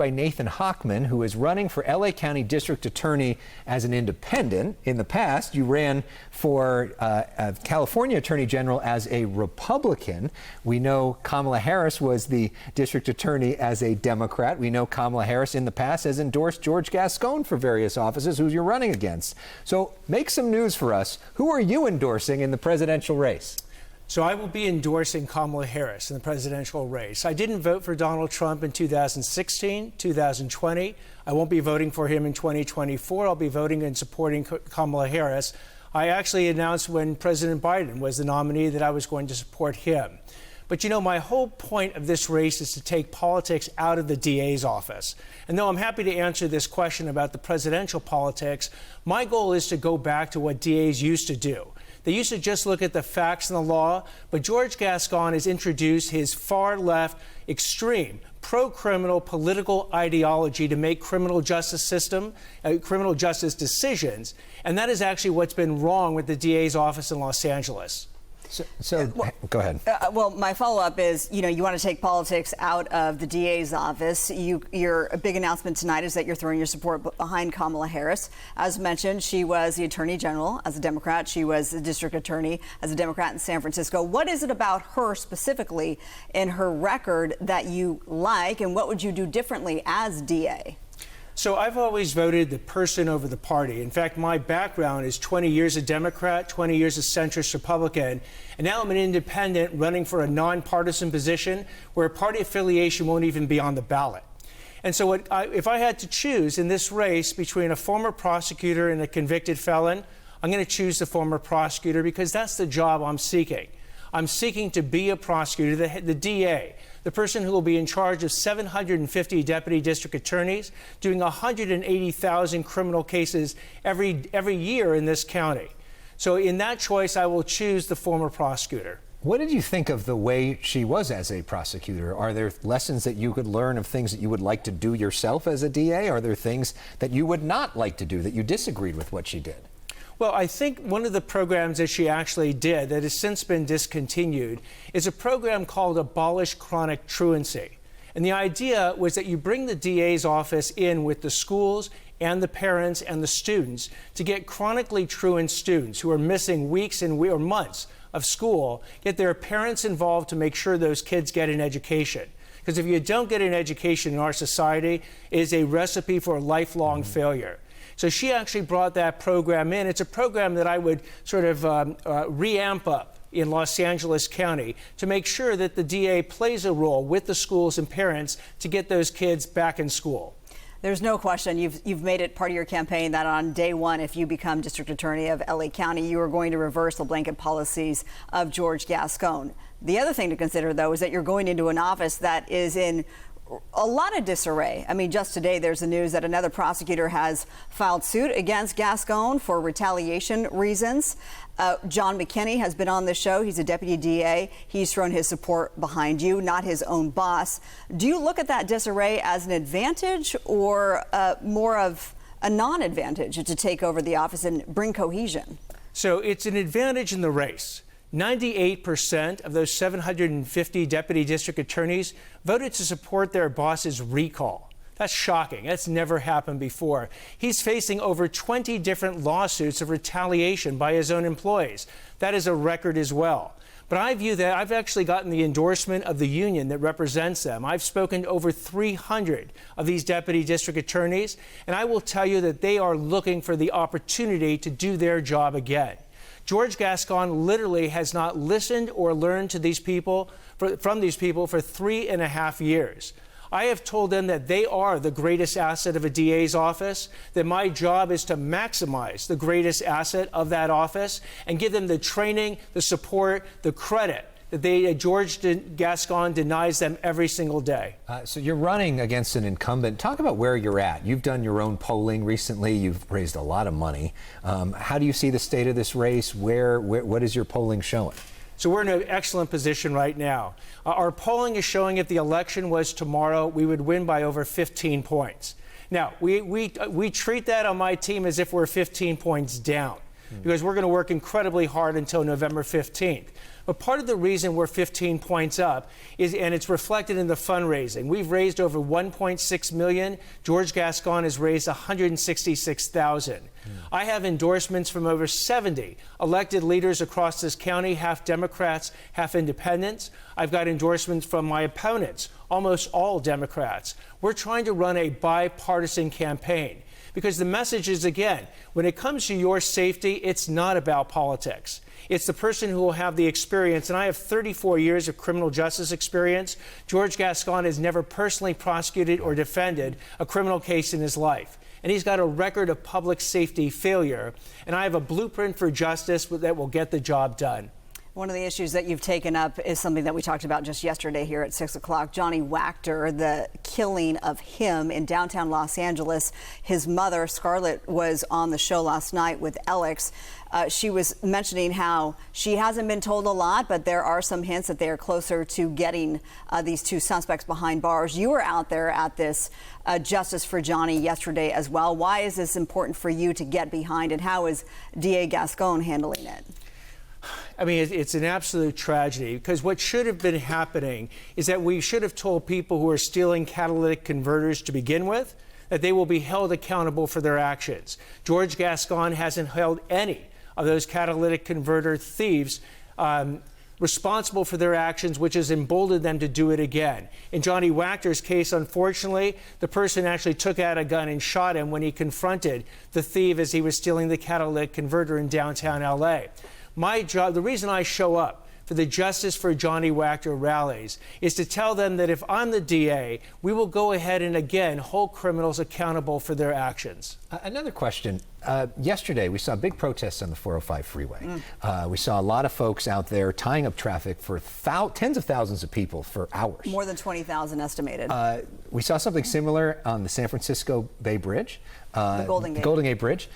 by Nathan Hochman, who is running for LA County District Attorney as an independent. In the past, you ran for California Attorney General as a Republican. We know Kamala Harris was the District Attorney as a Democrat. We know Kamala Harris in the past has endorsed George Gascon for various offices, who you're running against. So make some news for us. Who are you endorsing in the presidential race? So I will be endorsing Kamala Harris in the presidential race. I didn't vote for Donald Trump in 2016, 2020. I won't be voting for him in 2024. I'll be voting and supporting Kamala Harris. I actually announced when President Biden was the nominee that I was going to support him. But you know, my whole point of this race is to take politics out of the DA's office. And though I'm happy to answer this question about the presidential politics, my goal is to go back to what DAs used to do. They used to just look at the facts and the law, but George Gascon has introduced his far-left, extreme, pro-criminal political ideology to make criminal justice decisions, and that is actually what's been wrong with the DA's office in Los Angeles. Go ahead. Well, my follow-up is, you want to take politics out of the DA's office. Your big announcement tonight is that you're throwing your support behind Kamala Harris. As mentioned, she was the Attorney General as a Democrat. She was the District Attorney as a Democrat in San Francisco. What is it about her specifically in her record that you like, and what would you do differently as DA? So I've always voted the person over the party. In fact, my background is 20 years a Democrat, 20 years a centrist Republican, and now I'm an independent running for a nonpartisan position where party affiliation won't even be on the ballot. And so if I had to choose in this race between a former prosecutor and a convicted felon, I'm going to choose the former prosecutor because that's the job I'm seeking. I'm seeking to be a prosecutor, the DA, the person who will be in charge of 750 deputy district attorneys, doing 180,000 criminal cases every year in this county. So in that choice, I will choose the former prosecutor. What did you think of the way she was as a prosecutor? Are there lessons that you could learn of things that you would like to do yourself as a DA? Are there things that you would not like to do, that you disagreed with what she did? Well, I think one of the programs that she actually did that has since been discontinued is a program called Abolish Chronic Truancy. And the idea was that you bring the DA's office in with the schools and the parents and the students to get chronically truant students who are missing weeks or months of school, get their parents involved to make sure those kids get an education. Because if you don't get an education in our society, it is a recipe for lifelong failure. So she actually brought that program in. It's a program that I would sort of reamp up in Los Angeles County to make sure that the DA plays a role with the schools and parents to get those kids back in school. There's no question. You've made it part of your campaign that on day one, if you become District Attorney of LA County, you are going to reverse the blanket policies of George Gascon. The other thing to consider, though, is that you're going into an office that is in a lot of disarray. I mean, just today there's the news that another prosecutor has filed suit against Gascon for retaliation reasons. John McKinney has been on this show. He's a deputy DA. He's thrown his support behind you, not his own boss. Do you look at that disarray as an advantage or more of a non-advantage to take over the office and bring cohesion? So it's an advantage in the race. 98% of those 750 deputy district attorneys voted to support their boss's recall. That's shocking. That's never happened before. He's facing over 20 different lawsuits of retaliation by his own employees. That is a record as well. But I view that I've actually gotten the endorsement of the union that represents them. I've spoken to over 300 of these deputy district attorneys, and I will tell you that they are looking for the opportunity to do their job again. George Gascon literally has not listened or learned to these people from these people for 3.5 years. I have told them that they are the greatest asset of a DA's office, that my job is to maximize the greatest asset of that office and give them the training, the support, the credit that George Gascon denies them every single day. So you're running against an incumbent. Talk about where you're at. You've done your own polling recently. You've raised a lot of money. How do you see the state of this race? What is your polling showing? So we're in an excellent position right now. Our polling is showing if the election was tomorrow, we would win by over 15 points. Now, we treat that on my team as if we're 15 points down. because we're going to work incredibly hard until November 15th. But part of the reason we're 15 points up is, and it's reflected in the fundraising. We've raised over $1.6 million. George Gascon has raised $166,000. I have endorsements from over 70 elected leaders across this county, half Democrats, half independents. I've got endorsements from my opponents, almost all Democrats. We're trying to run a bipartisan campaign because the message is, again, when it comes to your safety, it's not about politics. It's the person who will have the experience, and I have 34 years of criminal justice experience. George Gascon has never personally prosecuted or defended a criminal case in his life. And he's got a record of public safety failure, and I have a blueprint for justice that will get the job done. One of the issues that you've taken up is something that we talked about just yesterday here at 6 o'clock. Johnny Wactor, the killing of him in downtown Los Angeles. His mother, Scarlett, was on the show last night with Elex. She was mentioning how she hasn't been told a lot, but there are some hints that they are closer to getting these two suspects behind bars. You were out there at this Justice for Johnny yesterday as well. Why is this important for you to get behind, and how is DA Gascon handling it? I mean, it's an absolute tragedy, because what should have been happening is that we should have told people who are stealing catalytic converters to begin with that they will be held accountable for their actions. George Gascon hasn't held any of those catalytic converter thieves responsible for their actions, which has emboldened them to do it again. In Johnny Wactor's case, unfortunately, the person actually took out a gun and shot him when he confronted the thief as he was stealing the catalytic converter in downtown LA. My job, the reason I show up for the Justice for Johnny Wactor rallies is to tell them that if I'm the DA, we will go ahead and again hold criminals accountable for their actions. Another question. Yesterday, we saw big protests on the 405 freeway. We saw a lot of folks out there tying up traffic for tens of thousands of people for hours. More than 20,000 estimated. We saw something similar on the San Francisco Bay Bridge, the Golden Gate Bridge.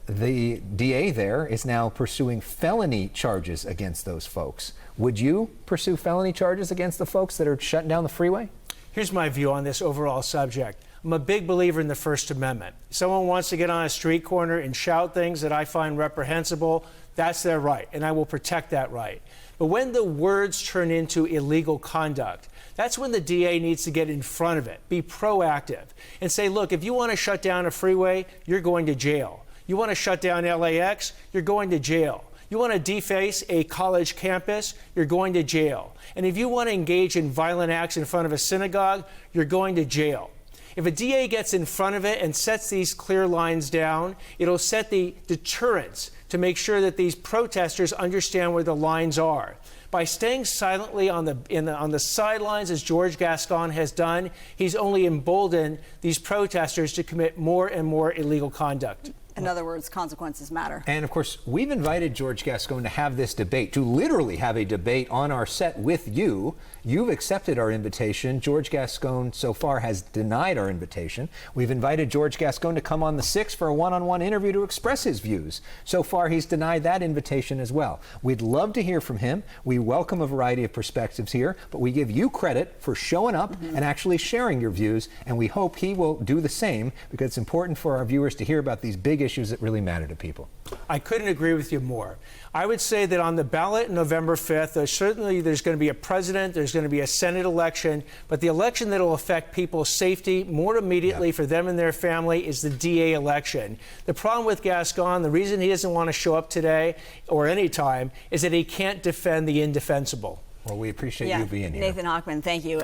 The DA there is now pursuing felony charges against those folks. Would you pursue felony charges against the folks that are shutting down the freeway? Here's my view on this overall subject. I'm a big believer in the First Amendment. If someone wants to get on a street corner and shout things that I find reprehensible, that's their right, and I will protect that right. But when the words turn into illegal conduct, that's when the DA needs to get in front of it, be proactive, and say, look, if you want to shut down a freeway, you're going to jail. You want to shut down LAX, you're going to jail. You want to deface a college campus, you're going to jail. And if you want to engage in violent acts in front of a synagogue, you're going to jail. If a DA gets in front of it and sets these clear lines down, it'll set the deterrence to make sure that these protesters understand where the lines are. By staying silently on the sidelines, as George Gascon has done, he's only emboldened these protesters to commit more and more illegal conduct. In other words, consequences matter. And of course, we've invited George Gascon to have this debate, to literally have a debate on our set with you. You've accepted our invitation. George Gascon so far has denied our invitation. We've invited George Gascon to come on the 6th for a one-on-one interview to express his views. So far, he's denied that invitation as well. We'd love to hear from him. We welcome a variety of perspectives here, but we give you credit for showing up and actually sharing your views, and we hope he will do the same, because it's important for our viewers to hear about these big issues that really matter to people. I couldn't agree with you more. I would say that on the ballot November 5th, there's going to be a president, there's going to be a Senate election, but the election that will affect people's safety more immediately for them and their family is the DA election. The problem with Gascon, the reason he doesn't want to show up today or any time, is that he can't defend the indefensible. Well, we appreciate you being here. Nathan Hochman, thank you.